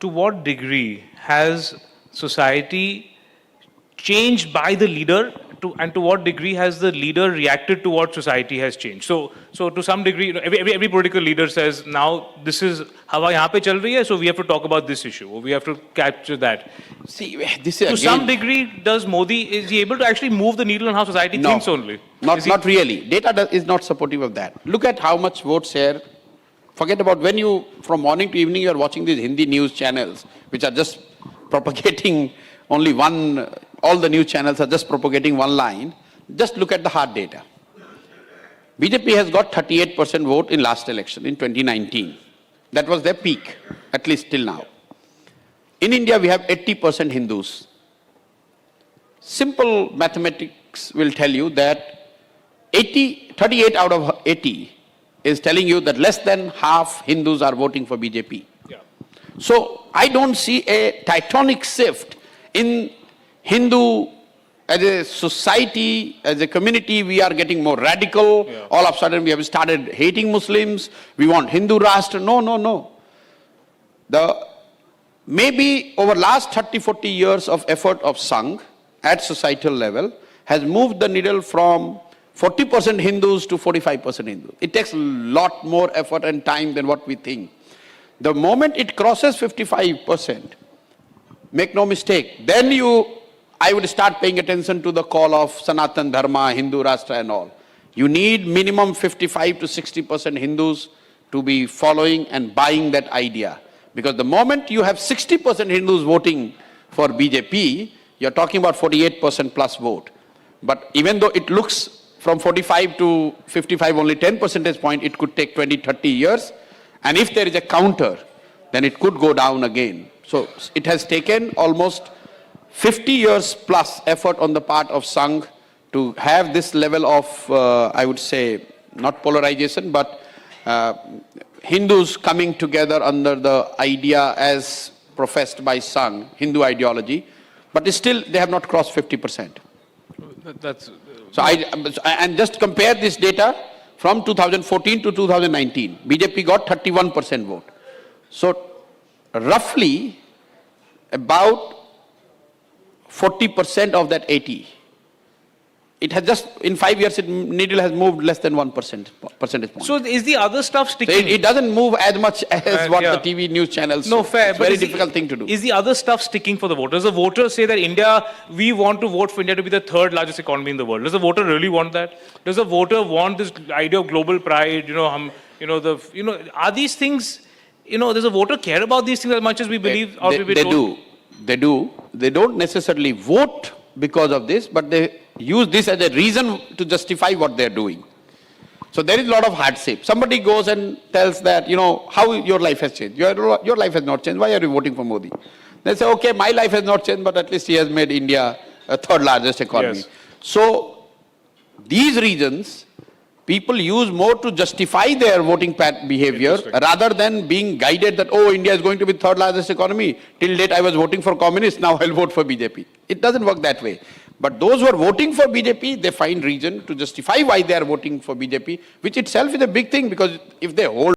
to what degree has society changed by the leader, and to what degree has the leader reacted to what society has changed? So to some degree, every political leader says, now this is hawa yahan pe chal rahi hai, so we have to talk about this issue, or we have to capture that. See, this is to some degree, does Modi, is he able to actually move the needle on how society thinks only? Not really. Data is not supportive of that. Look at how much vote share. Forget about when you, from morning to evening, you are watching these Hindi news channels, which are just propagating only one. All the news channels are just propagating one line. Just look at the hard data. BJP has got 38% vote in last election in 2019. That was their peak, at least till now. In India, we have 80% Hindus. Simple mathematics will tell you that 38 out of 80 is telling you that less than half Hindus are voting for BJP. Yeah. So I don't see a tectonic shift in Hindu, as a society, as a community, we are getting more radical. Yeah. All of a sudden, we have started hating Muslims. We want Hindu Rashtra. No. Maybe over last 30, 40 years of effort of Sangh at societal level has moved the needle from 40% Hindus to 45% Hindus. It takes a lot more effort and time than what we think. The moment it crosses 55%, make no mistake, then I would start paying attention to the call of Sanatan Dharma, Hindu Rashtra and all. You need minimum 55 to 60% Hindus to be following and buying that idea. Because the moment you have 60% Hindus voting for BJP, you're talking about 48% plus vote. But even though it looks from 45 to 55, only 10 percentage point, it could take 20, 30 years. And if there is a counter, then it could go down again. So it has taken almost 50 years plus effort on the part of Sangh to have this level of, I would say, not polarization, but Hindus coming together under the idea as professed by Sangh, Hindu ideology, but still they have not crossed 50%. And just compare this data from 2014 to 2019. BJP got 31% vote. So roughly about 40% of that 80. It has just, in 5 years, needle has moved less than 1% percentage point. So is the other stuff sticking? So it doesn't move as much as what the TV news channels. No, fair. It's a very difficult thing to do. Is the other stuff sticking for the voters? Does the voter say that India, we want to vote for India to be the third largest economy in the world? Does the voter really want that? Does the voter want this idea of global pride? Are these things, does the voter care about these things as much as we believe? They do. They don't necessarily vote because of this, but they use this as a reason to justify what they're doing. So there is a lot of hardship. Somebody goes and tells that, how your life has changed. Your life has not changed. Why are you voting for Modi? They say, okay, my life has not changed, but at least he has made India a third largest economy. Yes. So these reasons, people use more to justify their voting behavior rather than being guided that, oh, India is going to be third largest economy. Till date I was voting for communists, now I'll vote for BJP. It doesn't work that way. But those who are voting for BJP, they find reason to justify why they are voting for BJP, which itself is a big thing, because if they hold